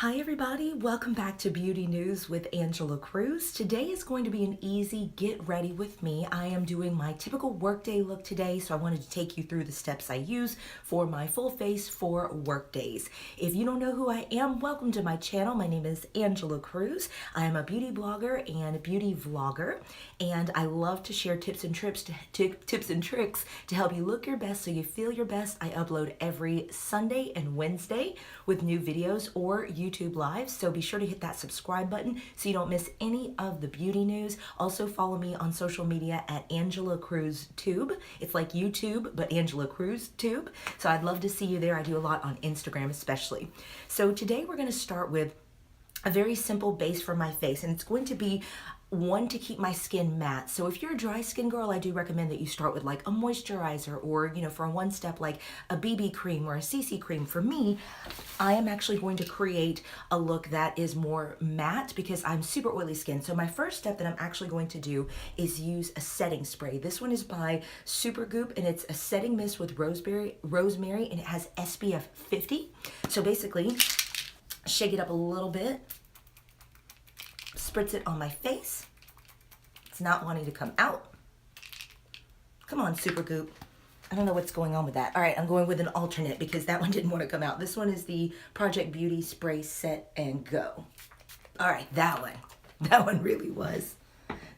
Hi everybody, welcome back to Beauty News with Angela Cruz. Today is going to be an easy get ready with me. I am doing my typical Workday look today, so I wanted to take you through the steps I use for my full face for Workdays. If you don't know who I am, welcome to my channel. My name is Angela Cruz. I am a beauty blogger and beauty vlogger, and I love to share tips and tricks to help you look your best so you feel your best. I upload every Sunday and Wednesday with new videos or YouTube Live, so be sure to hit that subscribe button so you don't miss any of the beauty news. Also follow me on social media at Angela Cruz Tube. It's like YouTube, but Angela Cruz Tube. So I'd love to see you there. I do a lot on Instagram especially. So today we're going to start with a very simple base for my face, and it's going to be one to keep my skin matte. So if you're a dry skin girl, I do recommend that you start with like a moisturizer or, for one step, like a BB cream or a CC cream. For me, I am actually going to create a look that is more matte because I'm super oily skin. So my first step that I'm actually going to do is use a setting spray. This one is by Supergoop, and it's a setting mist with rosemary, and it has SPF 50. So basically, shake it up a little bit, spritz it on my face. It's not wanting to come out. Come on, Supergoop. I don't know what's going on with that. All right, I'm going with an alternate because that one didn't want to come out. This one is the Project Beauty Spray Set and Go. All right, that one really was.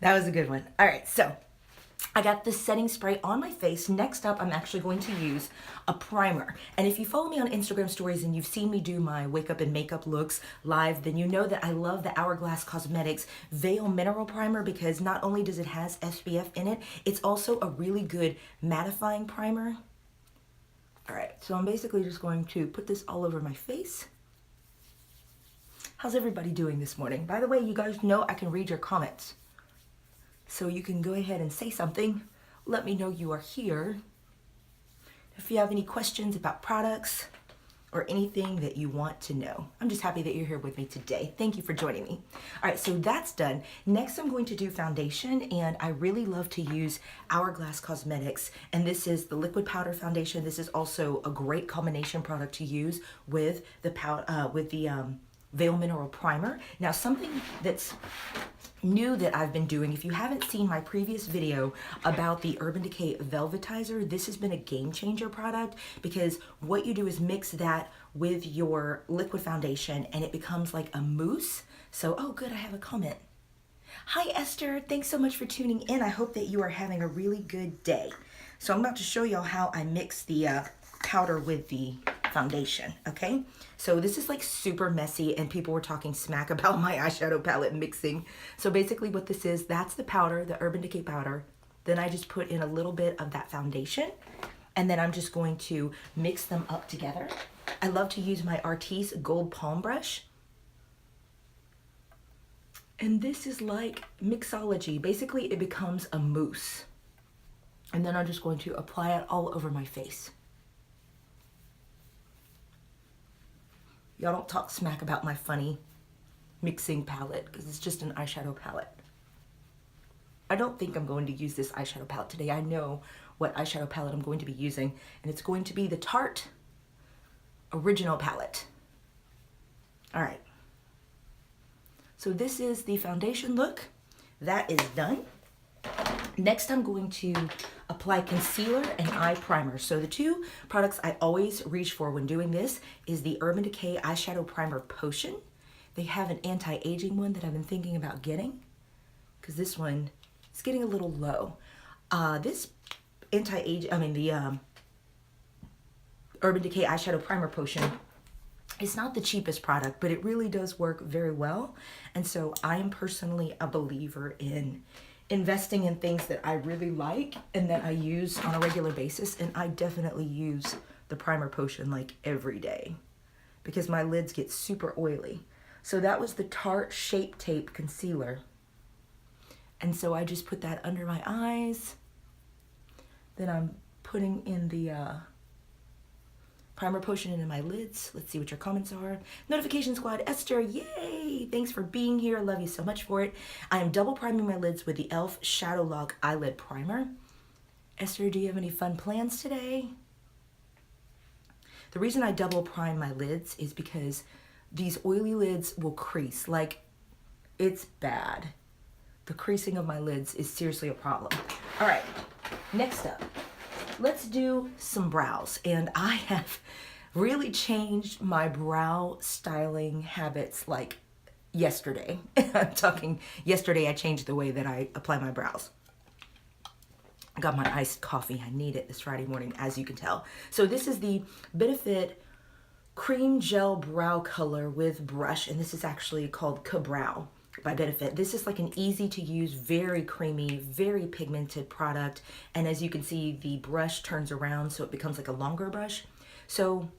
That was a good one. All right, so I got this setting spray on my face. Next up, I'm actually going to use a primer. And if you follow me on Instagram stories and you've seen me do my wake up and makeup looks live, then you know that I love the Hourglass Cosmetics Veil Mineral Primer because not only does it has SPF in it, it's also a really good mattifying primer. All right, so I'm basically just going to put this all over my face. How's everybody doing this morning? By the way, you guys know I can read your comments. So you can go ahead and say something. Let me know you are here. If you have any questions about products or anything that you want to know. I'm just happy that you're here with me today. Thank you for joining me. All right, so that's done. Next, I'm going to do foundation, and I really love to use Hourglass Cosmetics, and this is the liquid powder foundation. This is also a great combination product to use with the Veil Mineral Primer. Now, something that's new that I've been doing, if you haven't seen my previous video about the Urban Decay Velvetizer, this has been a game changer product because what you do is mix that with your liquid foundation and it becomes like a mousse. So, oh good, I have a comment. Hi Esther, thanks so much for tuning in. I hope that you are having a really good day. So I'm about to show y'all how I mix the powder with the foundation, okay? So this is like super messy and people were talking smack about my eyeshadow palette mixing. So basically what this is, that's the powder, the Urban Decay powder. Then I just put in a little bit of that foundation and then I'm just going to mix them up together. I love to use my Artis Gold Palm Brush. And this is like mixology. Basically it becomes a mousse. And then I'm just going to apply it all over my face. Y'all don't talk smack about my funny mixing palette because it's just an eyeshadow palette. I don't think I'm going to use this eyeshadow palette today. I know what eyeshadow palette I'm going to be using, and it's going to be the Tarte Original palette. All right. So this is the foundation look. That is done. Next, I'm going to apply concealer and eye primer. So the two products I always reach for when doing this is the Urban Decay Eyeshadow Primer Potion. They have an anti-aging one that I've been thinking about getting because this one is getting a little low. This the Urban Decay Eyeshadow Primer Potion, it's not the cheapest product, but it really does work very well. And so I am personally a believer in investing in things that I really like and that I use on a regular basis, and I definitely use the primer potion like every day because my lids get super oily. So that was the Tarte Shape Tape Concealer, and so I just put that under my eyes. Then I'm putting in the primer potion into my lids. Let's see what your comments are. Notification Squad, Esther, yay! Thanks for being here. Love you so much for it. I am double priming my lids with the e.l.f. Shadow Lock Eyelid Primer. Esther, do you have any fun plans today? The reason I double prime my lids is because these oily lids will crease. Like, it's bad. The creasing of my lids is seriously a problem. All right, next up, let's do some brows. And I have really changed my brow styling habits like yesterday. I'm talking yesterday, I changed the way that I apply my brows. I got my iced coffee. I need it this Friday morning, as you can tell. So this is the Benefit Cream Gel Brow Color with Brush, and this is actually called Ka-Brow by Benefit. This is like an easy to use, very creamy, very pigmented product. And as you can see, the brush turns around so it becomes like a longer brush. So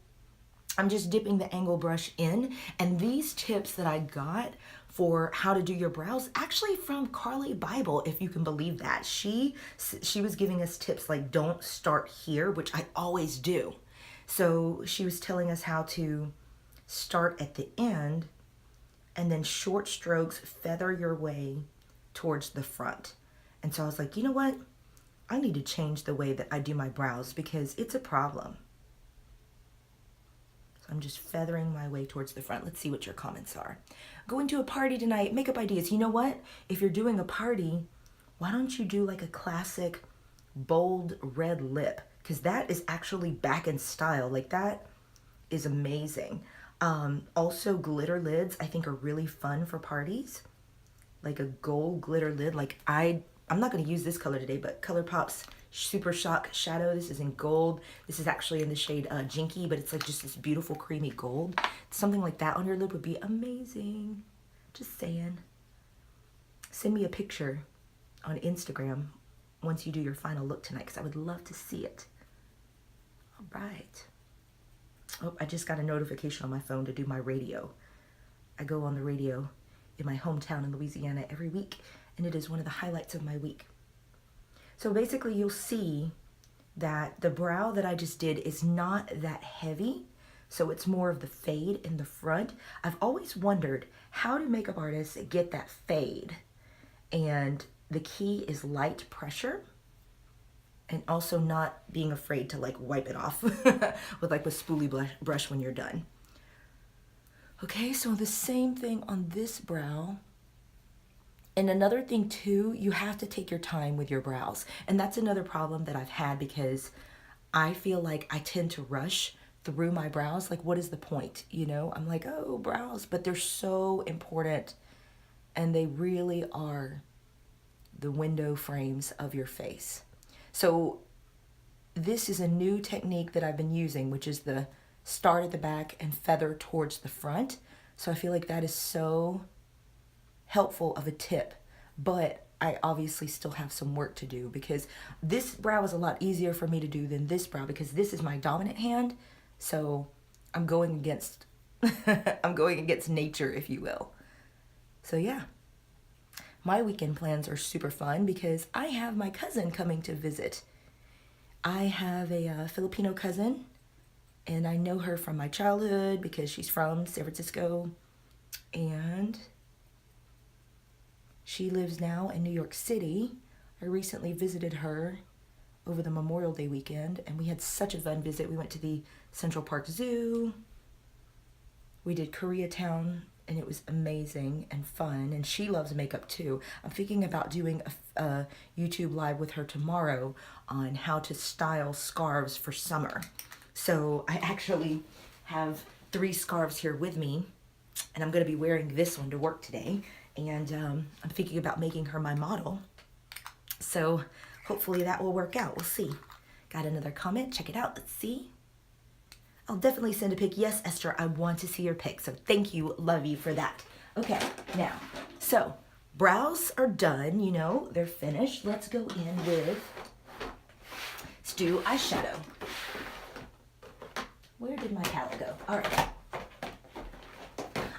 I'm just dipping the angle brush in, and these tips that I got for how to do your brows, actually from Carly Bible, if you can believe that. She was giving us tips like don't start here, which I always do. So she was telling us how to start at the end and then short strokes, feather your way towards the front. And so I was like, you know what? I need to change the way that I do my brows because it's a problem. So I'm just feathering my way towards the front. Let's see what your comments are. Going to a party tonight, makeup ideas. You know what? If you're doing a party, why don't you do like a classic bold red lip? Because that is actually back in style. Like, that is amazing. Also, glitter lids I think are really fun for parties. Like a gold glitter lid. Like, I'm not going to use this color today, but ColourPop's Super Shock Shadow. This is in gold. This is actually in the shade Jinky, but it's like just this beautiful creamy gold. Something like that on your lip would be amazing. Just saying. Send me a picture on Instagram once you do your final look tonight, because I would love to see it. All right. Oh, I just got a notification on my phone to do my radio. I go on the radio in my hometown in Louisiana every week, and it is one of the highlights of my week. So basically you'll see that the brow that I just did is not that heavy, so it's more of the fade in the front. I've always wondered, how do makeup artists get that fade? And the key is light pressure, and also not being afraid to like wipe it off with like a spoolie brush when you're done. Okay, so the same thing on this brow. And another thing too, you have to take your time with your brows. And that's another problem that I've had, because I feel like I tend to rush through my brows. Like, what is the point? You know, I'm like, oh, brows, but they're so important, and they really are the window frames of your face. So this is a new technique that I've been using, which is the start at the back and feather towards the front. So I feel like that is so helpful of a tip, but I obviously still have some work to do, because this brow is a lot easier for me to do than this brow, because this is my dominant hand. So I'm going against I'm going against nature, if you will. So yeah, my weekend plans are super fun because I have my cousin coming to visit. I have a Filipino cousin, and I know her from my childhood because she's from San Francisco, and she lives now in New York City. I recently visited her over the Memorial Day weekend, and we had such a fun visit. We went to the Central Park Zoo. We did Koreatown, and it was amazing and fun, and she loves makeup too. I'm thinking about doing a YouTube live with her tomorrow on how to style scarves for summer. So I actually have 3 scarves here with me, and I'm going to be wearing this one to work today. And I'm thinking about making her my model. So hopefully that will work out. We'll see. Got another comment. Check it out. Let's see. I'll definitely send a pic. Yes, Esther, I want to see your pic. So thank you. Love you for that. Okay, now, so brows are done. You know, they're finished. Let's go in with, let's do eyeshadow. Where did my palette go? All right.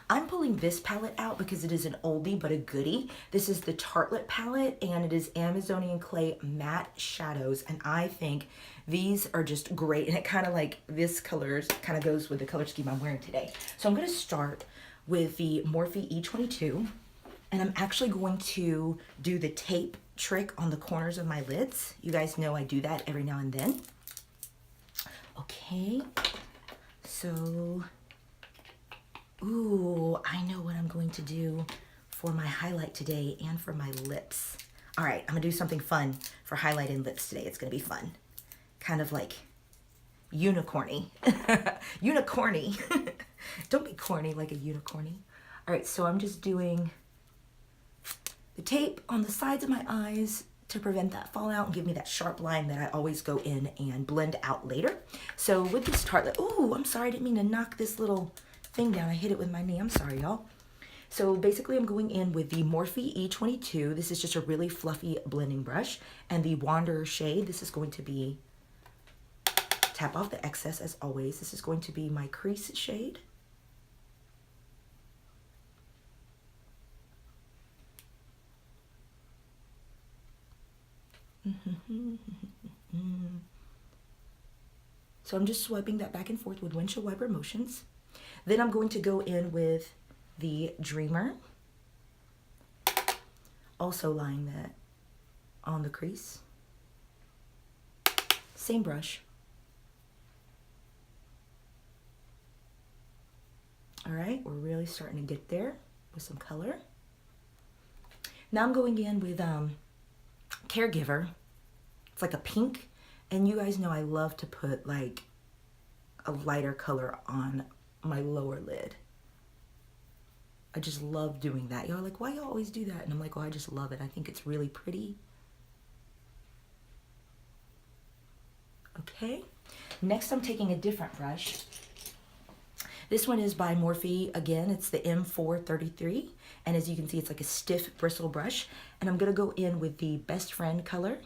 I'm pulling this palette out because it is an oldie but a goodie. This is the Tartelette palette, and it is Amazonian Clay Matte Shadows, and I think these are just great, and it kind of like, this color kind of goes with the color scheme I'm wearing today. So I'm going to start with the Morphe E22, and I'm actually going to do the tape trick on the corners of my lids. You guys know I do that every now and then. Okay, so Ooh, I know what I'm going to do for my highlight today and for my lips. All right, I'm gonna do something fun for highlight and lips today. It's gonna be fun. Kind of like unicorny. Unicorny. Don't be corny like a unicorny. All right, so I'm just doing the tape on the sides of my eyes to prevent that fallout and give me that sharp line that I always go in and blend out later. So with this Tartelette, ooh, I'm sorry, I didn't mean to knock this little thing down. I hit it with my knee, I'm sorry, y'all. So basically I'm going in with the Morphe E22. This is just a really fluffy blending brush. And the Wanderer shade, this is going to be, tap off the excess as always. This is going to be my crease shade. So I'm just swiping that back and forth with windshield wiper motions. Then I'm going to go in with the Dreamer, also lying that on the crease. Same brush. All right, we're really starting to get there with some color. Now I'm going in with Caregiver. It's like a pink, and you guys know I love to put like a lighter color on my lower lid. I just love doing that. Y'all are like, why you always do that? And I'm like, well, I just love it. I think it's really pretty. Okay, next I'm taking a different brush. This one is by Morphe. Again, it's the M433. And as you can see, it's like a stiff bristle brush. And I'm gonna go in with the Best Friend color,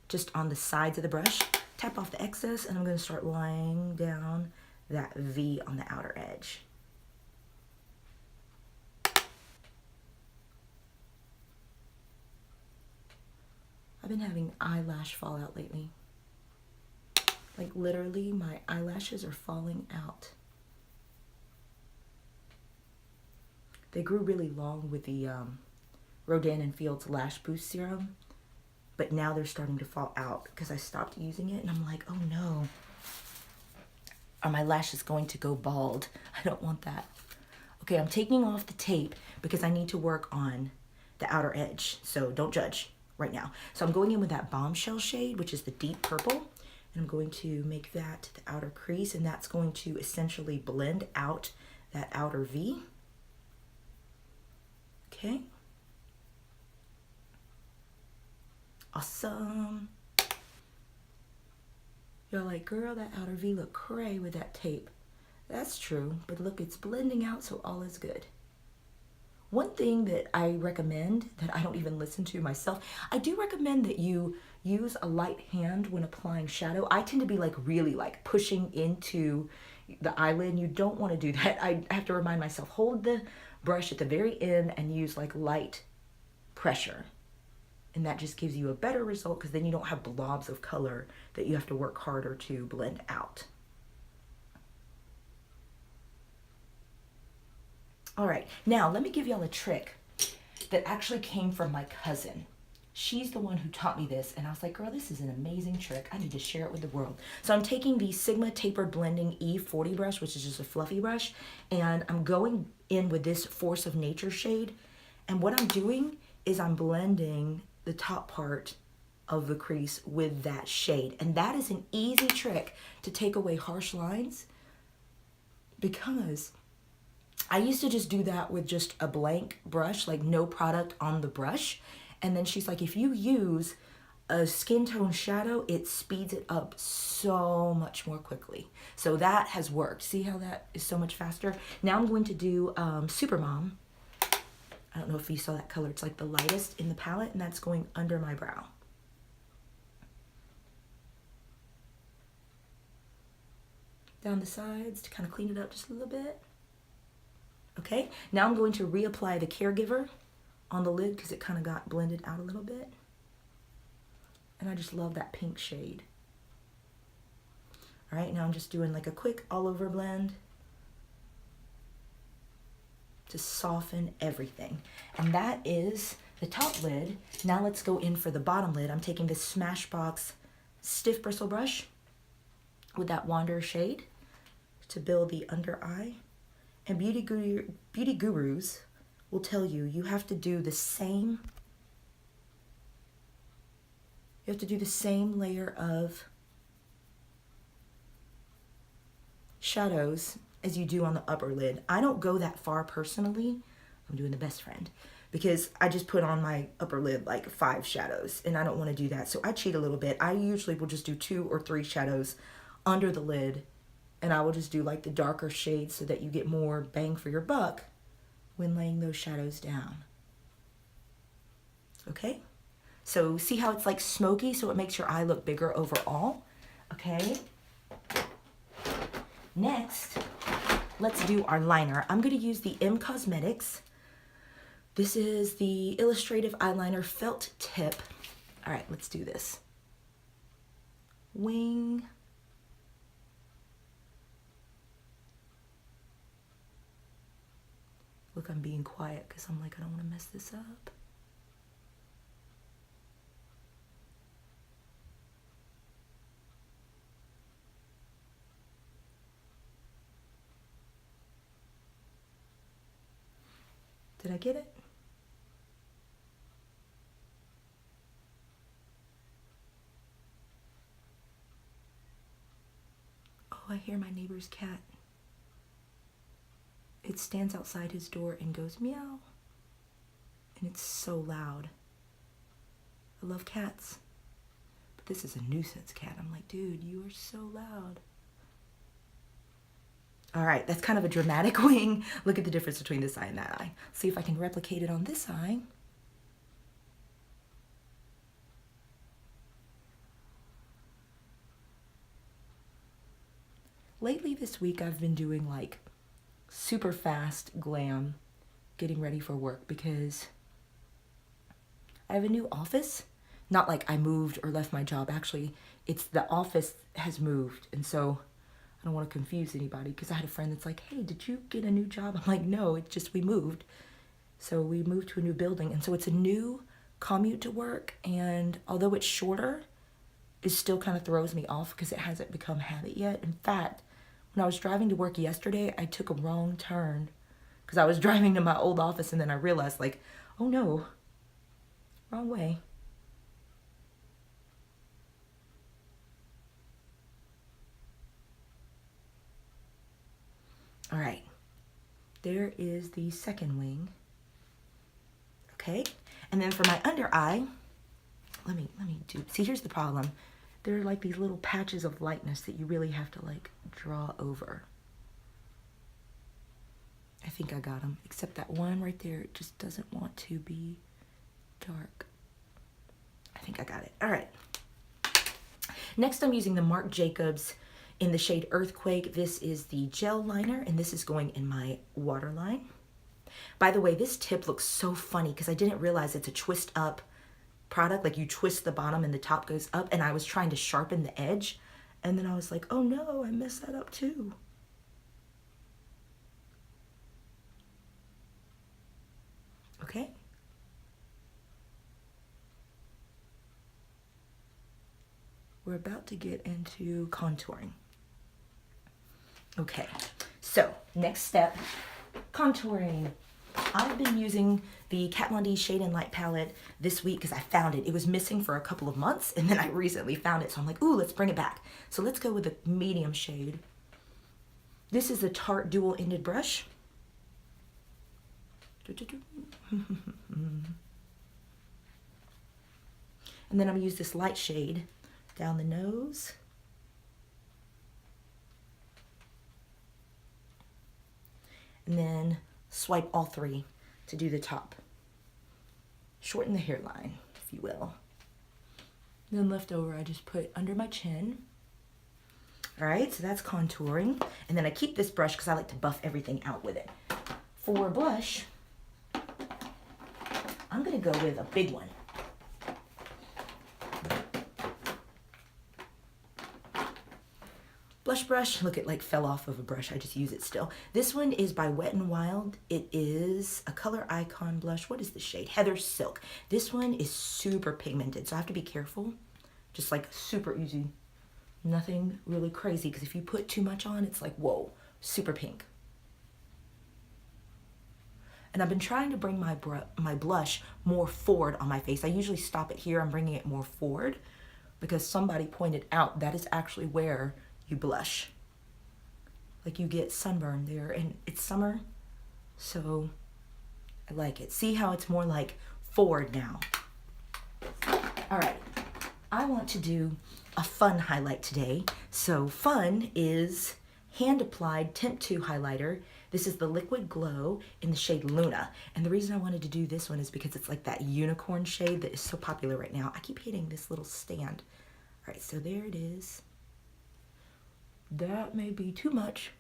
just on the sides of the brush. Tap off the excess, and I'm gonna start laying down that V on the outer edge. I've been having eyelash fallout lately. Like literally, my eyelashes are falling out. They grew really long with the Rodan & Fields Lash Boost Serum, but now they're starting to fall out because I stopped using it, and I'm like, oh no. Are my lashes going to go bald? I don't want that. Okay, I'm taking off the tape because I need to work on the outer edge, so don't judge right now. So I'm going in with that Bombshell shade, which is the deep purple, and I'm going to make that the outer crease, and that's going to essentially blend out that outer V. Okay. Awesome. You're like, girl, that outer V look cray with that tape. That's true, but look, it's blending out, so all is good. One thing that I recommend that I don't even listen to myself, I do recommend that you use a light hand when applying shadow. I tend to be like really like pushing into the eyelid, and you don't want to do that. I have to remind myself, hold the brush at the very end and use like light pressure. And that just gives you a better result because then you don't have blobs of color that you have to work harder to blend out. All right, now let me give y'all a trick that actually came from my cousin. She's the one who taught me this, and I was like, girl, this is an amazing trick. I need to share it with the world. So I'm taking the Sigma Tapered Blending E40 brush, which is just a fluffy brush, and I'm going in with this Force of Nature shade. And what I'm doing is I'm blending the top part of the crease with that shade. And that is an easy trick to take away harsh lines, because I used to just do that with just a blank brush, like no product on the brush. And then she's like, if you use a skin tone shadow, it speeds it up so much more quickly. So that has worked. See how that is so much faster? Now I'm going to do Supermom. I don't know if you saw that color. It's like the lightest in the palette, and that's going under my brow. Down the sides to kind of clean it up just a little bit. Okay, now I'm going to reapply the Caregiver on the lid because it kind of got blended out a little bit. And I just love that pink shade. All right, now I'm just doing like a quick all over blend to soften everything. And that is the top lid. Now let's go in for the bottom lid. I'm taking this Smashbox stiff bristle brush with that Wanderer shade to build the under eye. And beauty gurus will tell you you have to do the same. You have to do the same layer of shadows as you do on the upper lid. I don't go that far personally. I'm doing the best friend because I just put on my upper lid like 5 shadows and I don't want to do that. So I cheat a little bit. I usually will just do 2 or 3 shadows under the lid, and I will just do like the darker shades so that you get more bang for your buck when laying those shadows down. Okay? So see how it's like smoky, so it makes your eye look bigger overall. Okay? Next, let's do our liner. I'm going to use the EmCosmetics. This is the Illustrative Eyeliner Felt Tip. All right, let's do this. Wing. Look, I'm being quiet because I'm like, I don't want to mess this up. Did I get it? Oh, I hear my neighbor's cat. It stands outside his door and goes meow. And it's so loud. I love cats. But this is a nuisance cat. I'm like, dude, you are so loud. All right, that's kind of a dramatic wing. Look at the difference between this eye and that eye. See if I can replicate it on this eye. Lately this week I've been doing like super fast glam getting ready for work because I have a new office. Not like I moved or left my job. Actually, it's the office has moved, and so I don't want to confuse anybody because I had a friend that's like, hey, did you get a new job? I'm like, no, it's just we moved. So we moved to a new building. And so it's a new commute to work. And although it's shorter, it still kind of throws me off because it hasn't become habit yet. In fact, when I was driving to work yesterday, I took a wrong turn because I was driving to my old office and then I realized like, oh no, wrong way. All right, there is the second wing. Okay, and then for my under eye, let me do, see, here's the problem. There are like these little patches of lightness that you really have to like draw over. I think I got them, except that one right there, it just doesn't want to be dark. I think I got it. All right. Next, I'm using the Marc Jacobs in the shade Earthquake. This is the gel liner, and this is going in my waterline. By the way, this tip looks so funny because I didn't realize it's a twist up product. Like you twist the bottom and the top goes up, and I was trying to sharpen the edge, and then I was like, oh no, I messed that up too. Okay. We're about to get into contouring. Okay, so next step, contouring. I've been using the Kat Von D Shade and Light palette this week because I found it. It was missing for a couple of months, and then I recently found it, so I'm like, ooh, let's bring it back. So let's go with the medium shade. This is the Tarte dual-ended brush. And then I'm gonna use this light shade down the nose. And then swipe all three to do the top. Shorten the hairline, if you will. Then left over, I just put under my chin. All right, so that's contouring. And then I keep this brush because I like to buff everything out with it. For blush, I'm gonna go with a big one. Blush brush, look, it like fell off of a brush. I just use it still. This one is by Wet n Wild. It is a color icon blush. What is the shade? Heather Silk. This one is super pigmented, so I have to be careful. Just like super easy. Nothing really crazy, because if you put too much on, it's like, whoa, super pink. And I've been trying to bring my blush more forward on my face. I usually stop it here. I'm bringing it more forward because somebody pointed out that is actually where you blush. Like you get sunburn there, and it's summer, so I like it. See how it's more like forward now. All right, I want to do a fun highlight today. So fun is hand-applied Temptu highlighter. This is the Liquid Glow in the shade Luna. And the reason I wanted to do this one is because it's like that unicorn shade that is so popular right now. I keep hitting this little stand. All right, so there it is. That may be too much,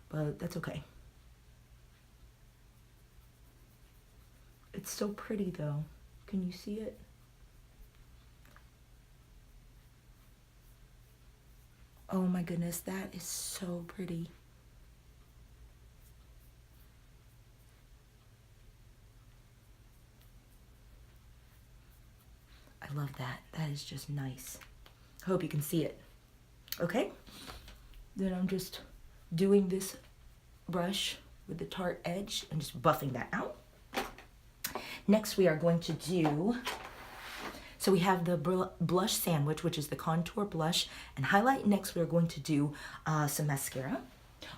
but that's okay. It's so pretty though. Can you see it? Oh my goodness, that is so pretty. I love that. That is just nice. I hope you can see it. Okay, then I'm just doing this brush with the Tarte edge and just buffing that out. Next we are going to do, so we have the blush sandwich, which is the contour blush and highlight. Next we are going to do some mascara.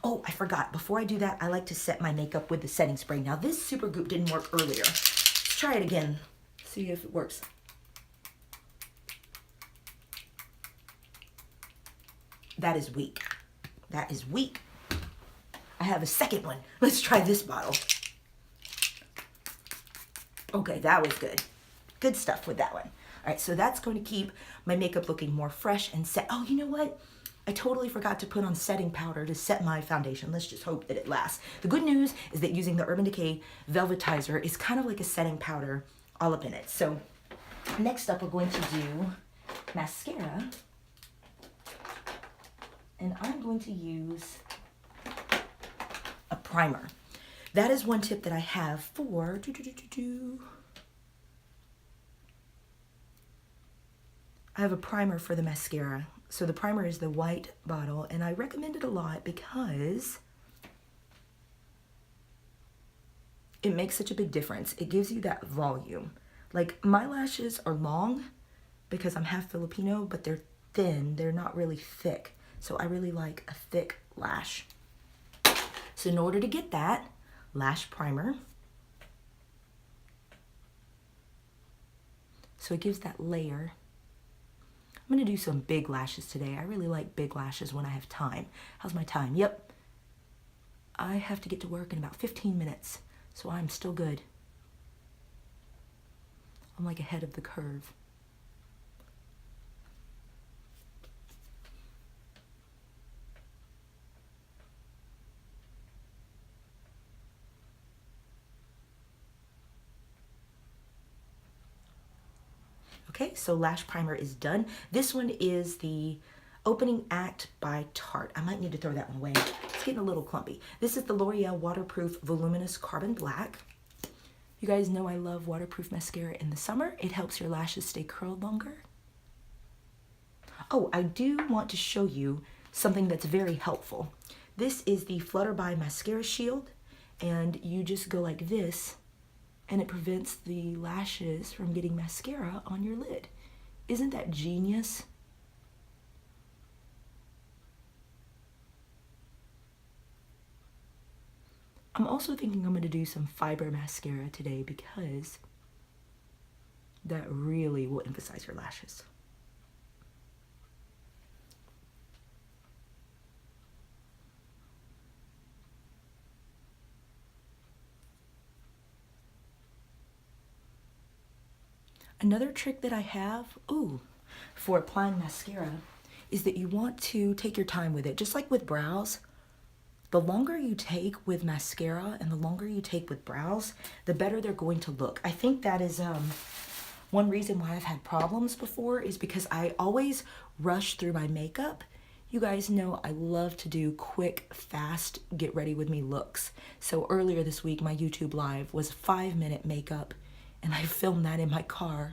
Oh, I forgot, before I do that, I like to set my makeup with the setting spray. Now this Supergoop didn't work earlier. Let's try it again, see if it works. That is weak. That is weak. I have a second one. Let's try this bottle. Okay, that was good. Good stuff with that one. All right, so that's going to keep my makeup looking more fresh and set. Oh, you know what? I totally forgot to put on setting powder to set my foundation. Let's just hope that it lasts. The good news is that using the Urban Decay Velvetizer is kind of like a setting powder all up in it. So next up, we're going to do mascara. And I'm going to use a primer. That is one tip that I have for I have a primer for the mascara. So the primer is the white bottle, and I recommend it a lot because it makes such a big difference. It gives you that volume. Like my lashes are long because I'm half Filipino, but they're thin. They're not really thick. So I really like a thick lash. So in order to get that, lash primer. So it gives that layer. I'm gonna do some big lashes today. I really like big lashes when I have time. How's my time? Yep. I have to get to work in about 15 minutes, so I'm still good. I'm like ahead of the curve. Okay, so lash primer is done. This one is the Opening Act by Tarte. I might need to throw that one away. It's getting a little clumpy. This is the L'Oreal Waterproof Voluminous Carbon Black. You guys know I love waterproof mascara in the summer. It helps your lashes stay curled longer. Oh, I do want to show you something that's very helpful. This is the Flutterby Mascara Shield, and you just go like this, and it prevents the lashes from getting mascara on your lid. Isn't that genius? I'm also thinking I'm going to do some fiber mascara today because that really will emphasize your lashes. Another trick that I have, for applying mascara is that you want to take your time with it. Just like with brows, the longer you take with mascara and the longer you take with brows, the better they're going to look. I think that is one reason why I've had problems before is because I always rush through my makeup. You guys know I love to do quick, fast, get ready with me looks. So earlier this week, my YouTube live was 5-minute makeup, and I filmed that in my car.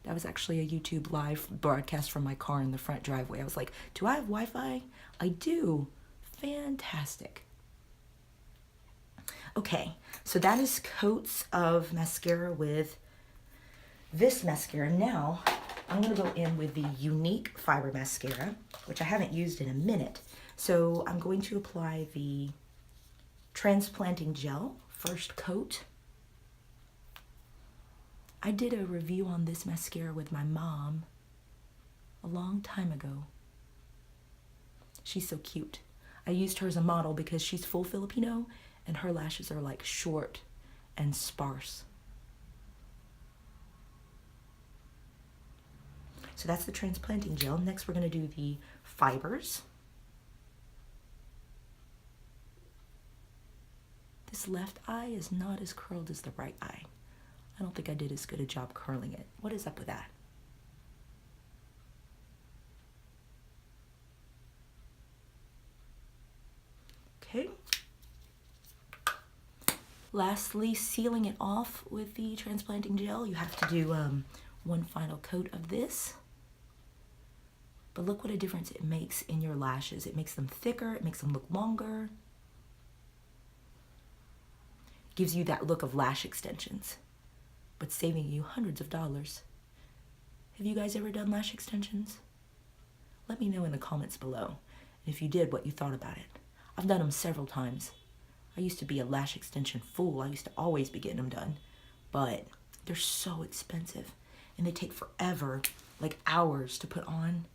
That was actually a YouTube live broadcast from my car in the front driveway. I was like, do I have Wi-Fi? I do. Fantastic. Okay, so that is coats of mascara with this mascara. Now, I'm gonna go in with the Unique Fiber Mascara, which I haven't used in a minute. So I'm going to apply the Transplanting Gel, first coat. I did a review on this mascara with my mom a long time ago. She's so cute. I used her as a model because she's full Filipino and her lashes are like short and sparse. So that's the Transplanting Gel. Next we're gonna do the fibers. This left eye is not as curled as the right eye. I don't think I did as good a job curling it. What is up with that? Okay. Lastly, sealing it off with the Transplanting Gel, you have to do one final coat of this. But look what a difference it makes in your lashes. It makes them thicker, it makes them look longer. Gives you that look of lash extensions, but saving you hundreds of dollars. Have you guys ever done lash extensions? Let me know in the comments below. And if you did, what you thought about it. I've done them several times. I used to be a lash extension fool. I used to always be getting them done, but they're so expensive and they take forever, like hours to put on.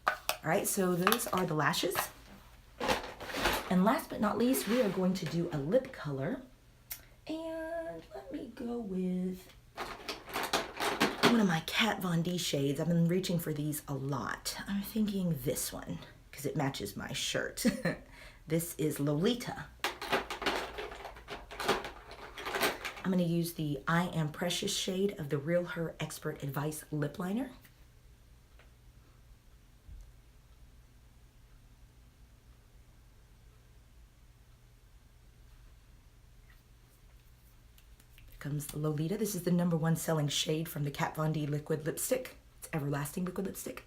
All right, so those are the lashes. And last but not least, we are going to do a lip color. And let me go with one of my Kat Von D shades. I've been reaching for these a lot. I'm thinking this one because it matches my shirt. This is Lolita. I'm going to use the I Am Precious shade of the Real Her Expert Advice Lip Liner. Comes the Lolita. This is the #1 selling shade from the Kat Von D liquid lipstick. It's everlasting liquid lipstick.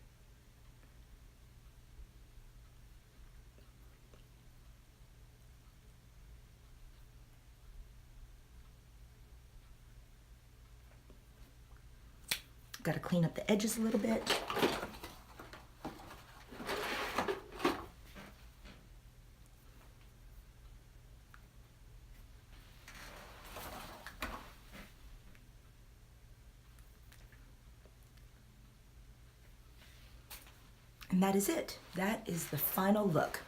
Got to clean up the edges a little bit. And that is it. That is the final look.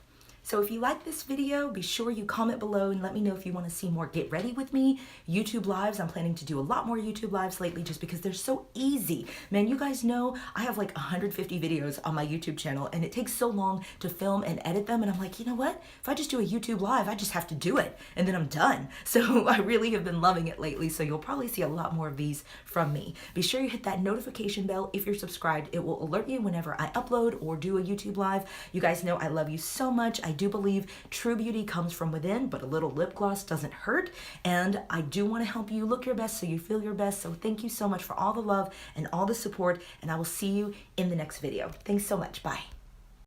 So if you like this video, be sure you comment below and let me know if you want to see more Get Ready With Me YouTube lives. I'm planning to do a lot more YouTube lives lately just because they're so easy. Man, you guys know I have like 150 videos on my YouTube channel and it takes so long to film and edit them. And I'm like, you know what? If I just do a YouTube live, I just have to do it and then I'm done. So I really have been loving it lately. So you'll probably see a lot more of these from me. Be sure you hit that notification bell if you're subscribed. It will alert you whenever I upload or do a YouTube live. You guys know I love you so much. I do believe true beauty comes from within, but a little lip gloss doesn't hurt. And I do want to help you look your best so you feel your best. So thank you so much for all the love and all the support. And I will see you in the next video. Thanks so much. Bye.